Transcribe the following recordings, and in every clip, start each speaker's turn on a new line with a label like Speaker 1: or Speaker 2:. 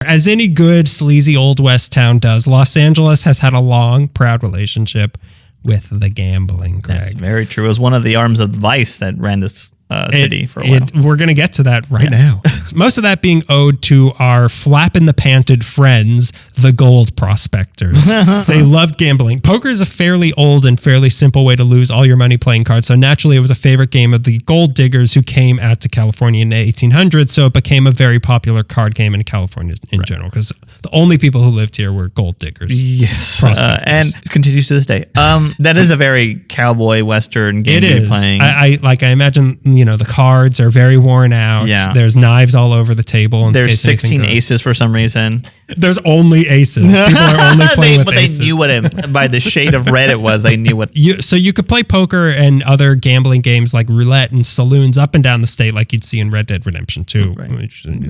Speaker 1: As any good sleazy old west town does, Los Angeles has had a long, proud relationship with the gambling, Greg.
Speaker 2: That's very true. It was one of the arms of vice that ran this city for a while.
Speaker 1: We're going to get to that now. Most of that being owed to our flap-in-the-panted friends, the gold prospectors. They loved gambling. Poker is a fairly old and fairly simple way to lose all your money playing cards, so naturally it was a favorite game of the gold diggers who came out to California in the 1800s, so it became a very popular card game in California in general, because the only people who lived here were gold diggers.
Speaker 2: Yes. And continues to this day. That is a very cowboy western game to be playing.
Speaker 1: I imagine, the cards are very worn out.
Speaker 2: Yeah.
Speaker 1: There's knives all over the table.
Speaker 2: There's 16 aces for some reason.
Speaker 1: There's only aces. People are only playing with aces.
Speaker 2: They knew what by the shade of red it was. They knew what.
Speaker 1: So you could play poker and other gambling games like roulette and saloons up and down the state, like you'd see in Red Dead Redemption 2.
Speaker 2: Right.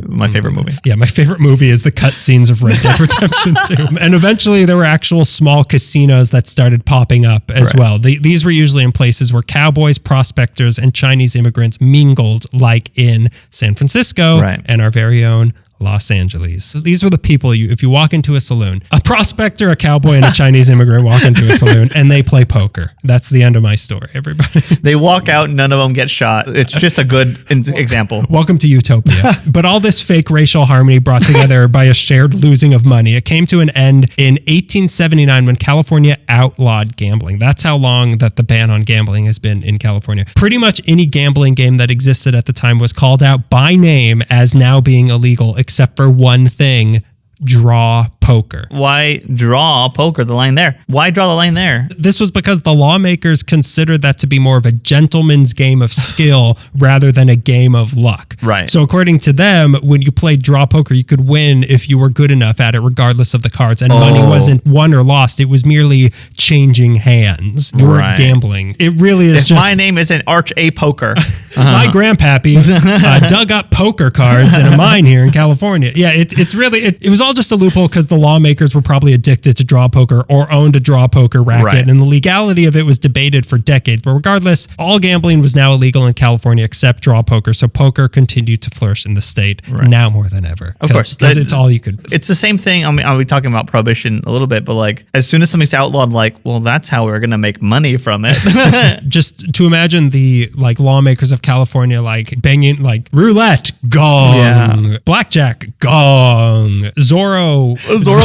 Speaker 2: My favorite movie.
Speaker 1: Yeah, my favorite movie is the cutscenes of Red Dead Redemption 2. And eventually there were actual small casinos that started popping up as well. These were usually in places where cowboys, prospectors, and Chinese immigrants mingled, like in San Francisco and our very own Los Angeles. So these were the people if you walk into a saloon, a prospector, a cowboy, and a Chinese immigrant walk into a saloon and they play poker. That's the end of my story, everybody.
Speaker 2: They walk out, none of them get shot. It's just a good example.
Speaker 1: Welcome to Utopia. But all this fake racial harmony brought together by a shared losing of money. It came to an end in 1879 when California outlawed gambling. That's how long that the ban on gambling has been in California. Pretty much any gambling game that existed at the time was called out by name as now being illegal, except for one thing: draw poker.
Speaker 2: Why draw poker? The line there. Why draw the line there?
Speaker 1: This was because the lawmakers considered that to be more of a gentleman's game of skill rather than a game of luck.
Speaker 2: Right.
Speaker 1: So according to them, when you played draw poker, you could win if you were good enough at it, regardless of the cards. And money wasn't won or lost. It was merely changing hands. You weren't gambling. It really is just...
Speaker 2: my name isn't Arch A. Poker.
Speaker 1: My grandpappy dug up poker cards in a mine here in California. Yeah, it's really... It was all just a loophole because the lawmakers were probably addicted to draw poker or owned a draw poker racket, and the legality of it was debated for decades. But regardless, all gambling was now illegal in California except draw poker. So poker continued to flourish in the state now more than ever.
Speaker 2: Of course,
Speaker 1: because it's all you could.
Speaker 2: It's the same thing. I mean, I'll be talking about prohibition a little bit, but like as soon as something's outlawed, like, well, that's how we're gonna make money from it.
Speaker 1: Just to imagine the lawmakers of California banging roulette, gong, blackjack, gong, Zorro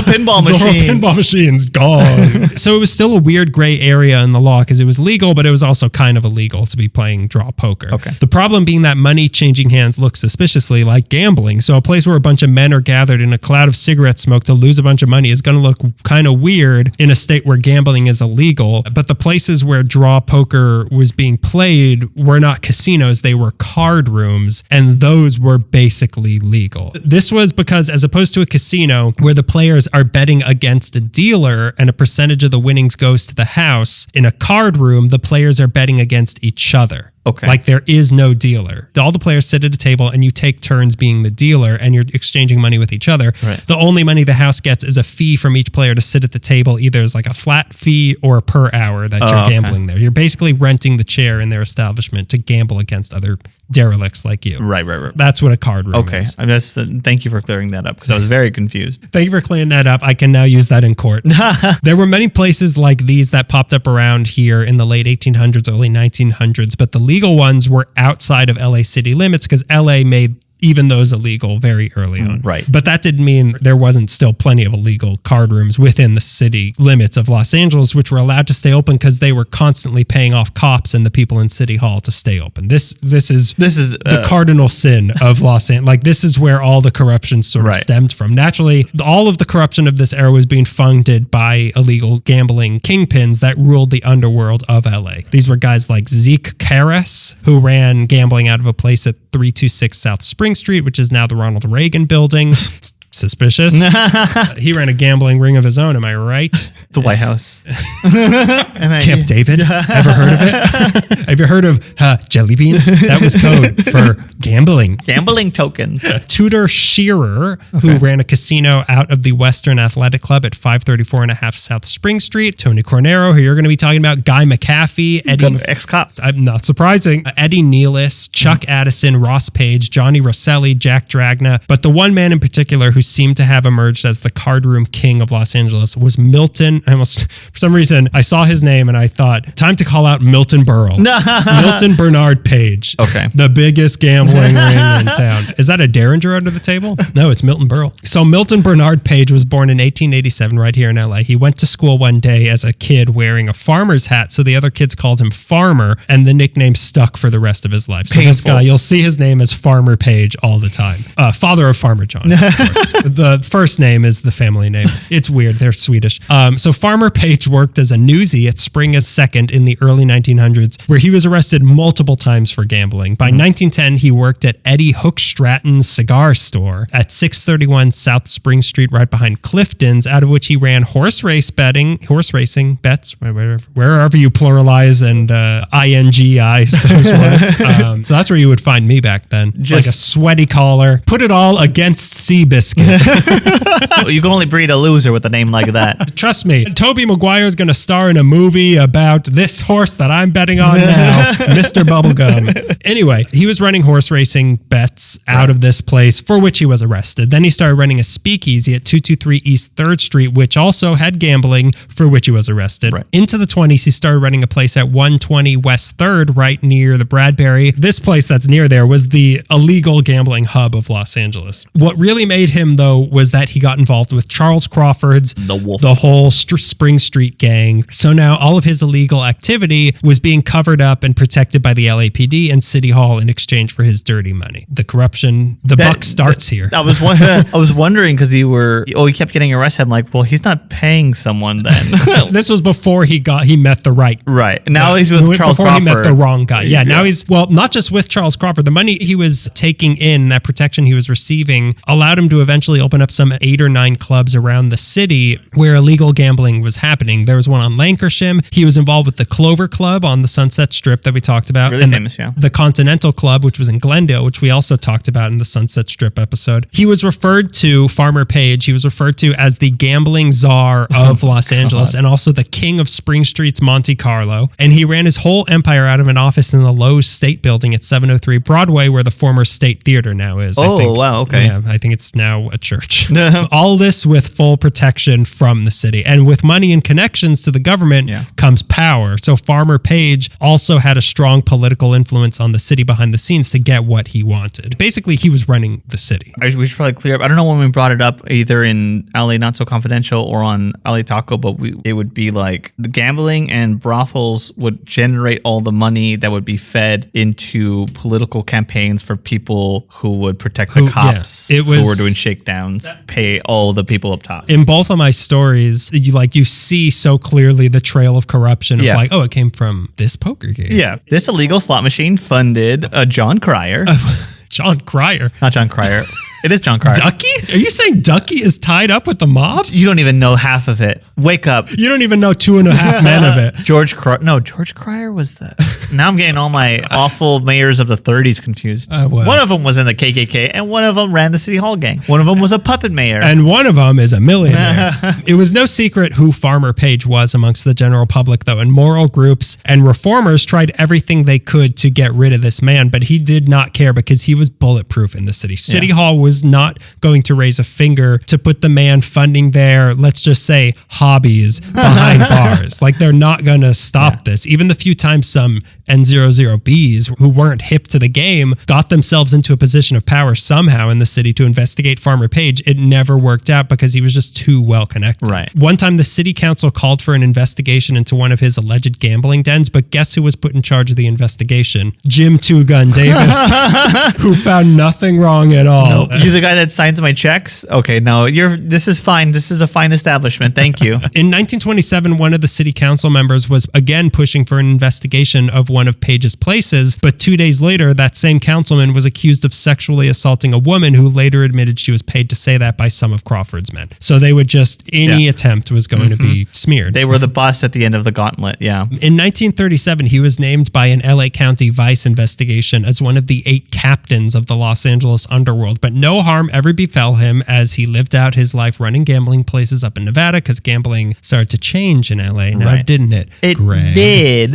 Speaker 1: pinball machines, gone. So it was still a weird gray area in the law because it was legal, but it was also kind of illegal to be playing draw poker.
Speaker 2: Okay.
Speaker 1: The problem being that money changing hands looks suspiciously like gambling. So a place where a bunch of men are gathered in a cloud of cigarette smoke to lose a bunch of money is going to look kind of weird in a state where gambling is illegal. But the places where draw poker was being played were not casinos, they were card rooms, and those were basically legal. This was because as opposed to a casino where the players are betting against a dealer and a percentage of the winnings goes to the house, in a card room, the players are betting against each other.
Speaker 2: Okay.
Speaker 1: Like there is no dealer. All the players sit at a table and you take turns being the dealer and you're exchanging money with each other.
Speaker 2: Right.
Speaker 1: The only money the house gets is a fee from each player to sit at the table, either as like a flat fee or per hour that you're gambling there. You're basically renting the chair in their establishment to gamble against other derelicts like you.
Speaker 2: Right.
Speaker 1: That's what a card room is.
Speaker 2: Okay. Thank you for clearing that up because I was very confused.
Speaker 1: Thank you for clearing that up. I can now use that in court. There were many places like these that popped up around here in the late 1800s, early 1900s, but the legal ones were outside of LA city limits because LA made even those illegal very early on.
Speaker 2: Right.
Speaker 1: But that didn't mean there wasn't still plenty of illegal card rooms within the city limits of Los Angeles, which were allowed to stay open because they were constantly paying off cops and the people in City Hall to stay open. This is the cardinal sin of Los Angeles. Like this is where all the corruption sort of stemmed from. Naturally, all of the corruption of this era was being funded by illegal gambling kingpins that ruled the underworld of LA. These were guys like Zeke Karras, who ran gambling out of a place at 326 South Spring Street, which is now the Ronald Reagan building. Suspicious. He ran a gambling ring of his own, am I right?
Speaker 2: The White House.
Speaker 1: Camp David. Ever heard of it? Have you heard of jelly beans? That was code for gambling.
Speaker 2: Gambling tokens.
Speaker 1: Tudor Shearer, who ran a casino out of the Western Athletic Club at 534 and a half South Spring Street. Tony Cornero, who you're going to be talking about. Guy McAfee.
Speaker 2: Ex-cop.
Speaker 1: Not surprising. Eddie Nealis, Chuck Addison, Ross Page, Johnny Rosselli, Jack Dragna. But the one man in particular who seemed to have emerged as the cardroom king of Los Angeles was Milton. For some reason, I saw his name and I thought, time to call out Milton Berle. Milton Bernard Page.
Speaker 2: Okay.
Speaker 1: The biggest gambling ring in town. Is that a Derringer under the table? No, it's Milton Berle. So Milton Bernard Page was born in 1887 right here in LA. He went to school one day as a kid wearing a farmer's hat, so the other kids called him Farmer, and the nickname stuck for the rest of his life. So this guy, you'll see his name as Farmer Page all the time. Father of Farmer John, of course. The first name is the family name. It's weird. They're Swedish. So Farmer Page worked as a newsie at Springer's Second in the early 1900s, where he was arrested multiple times for gambling. By 1910, he worked at Eddie Hook Stratton's cigar store at 631 South Spring Street, right behind Clifton's, out of which he ran horse racing bets, wherever you pluralize and INGIs those words. So that's where you would find me back then. Like a sweaty collar. Put it all against Seabiscuit.
Speaker 2: You can only breed a loser with a name like that.
Speaker 1: Trust me, Tobey Maguire is going to star in a movie about this horse that I'm betting on now, Mr. Bubblegum. Anyway, he was running horse racing bets out of this place, for which he was arrested. Then he started running a speakeasy at 223 East 3rd Street, which also had gambling, for which he was arrested. Right. Into the 20s, he started running a place at 120 West 3rd, right near the Bradbury. This place that's near there was the illegal gambling hub of Los Angeles. What really made him, though, was that he got involved with Charles Crawford's, the whole Spring Street gang. So now all of his illegal activity was being covered up and protected by the LAPD and City Hall in exchange for his dirty money. The corruption, buck starts here.
Speaker 2: I was wondering because he kept getting arrested. I'm like, well, he's not paying someone then.
Speaker 1: This was before he met the right.
Speaker 2: Right. Now he's with Charles Crawford.
Speaker 1: Before he met the wrong guy. Yeah, now he's, well, not just with Charles Crawford. The money he was taking in, that protection he was receiving, allowed him to eventually open up some 8 or 9 clubs around the city where illegal gambling was happening. There was one on Lankershim. He was involved with the Clover Club on the Sunset Strip that we talked about.
Speaker 2: Really famous, yeah.
Speaker 1: The Continental Club, which was in Glendale, which we also talked about in the Sunset Strip episode. He was referred to, Farmer Page, he was referred to as the gambling czar of Los Angeles and also the king of Spring Street's Monte Carlo. And he ran his whole empire out of an office in the Lowe's State Building at 703 Broadway, where the former State Theater now is.
Speaker 2: Wow, okay.
Speaker 1: Yeah, I think it's now a church. All this with full protection from the city. And with money and connections to the government comes power. So Farmer Page also had a strong political influence on the city behind the scenes to get what he wanted. Basically, he was running the city.
Speaker 2: We should probably clear up. I don't know when we brought it up, either in LA Not So Confidential or on LA Taco, but it would be like the gambling and brothels would generate all the money that would be fed into political campaigns for people who would protect the cops who were doing shakedowns, pay all the people up top.
Speaker 1: In both of my stories, you see so clearly the trail of corruption of it came from this poker game.
Speaker 2: Yeah. This illegal slot machine funded John Cryer.
Speaker 1: John Cryer.
Speaker 2: Not John Cryer. It is John Cryer.
Speaker 1: Ducky? Are you saying Ducky is tied up with the mob?
Speaker 2: You don't even know half of it. Wake up.
Speaker 1: You don't even know 2.5 men of it.
Speaker 2: George Cryer was the... Now I'm getting all my awful mayors of the 30s confused. One of them was in the KKK, and one of them ran the City Hall gang. One of them was a puppet mayor.
Speaker 1: And one of them is a millionaire. It was no secret who Farmer Page was amongst the general public, though, and moral groups and reformers tried everything they could to get rid of this man, but he did not care because he was bulletproof in the city. City Hall was not going to raise a finger to put the man funding their, let's just say, hobbies behind bars. They're not going to stop this. Even the few times some N00Bs who weren't hip to the game got themselves into a position of power somehow in the city to investigate Farmer Page, it never worked out because he was just too well connected.
Speaker 2: Right.
Speaker 1: One time the city council called for an investigation into one of his alleged gambling dens, but guess who was put in charge of the investigation? Jim Two Gun Davis, who found nothing wrong at all.
Speaker 2: You the guy that signs my checks? Okay, no, this is fine. This is a fine establishment. Thank you.
Speaker 1: In 1927, one of the city council members was again pushing for an investigation of one of Page's places, but 2 days later, that same councilman was accused of sexually assaulting a woman who later admitted she was paid to say that by some of Crawford's men. So they would any attempt was going to be smeared.
Speaker 2: They were the boss at the end of the gauntlet, yeah.
Speaker 1: In 1937, he was named by an LA County Vice investigation as one of the 8 captains of the Los Angeles underworld, but no harm ever befell him as he lived out his life running gambling places up in Nevada because gambling started to change in LA now, didn't it?
Speaker 2: It did.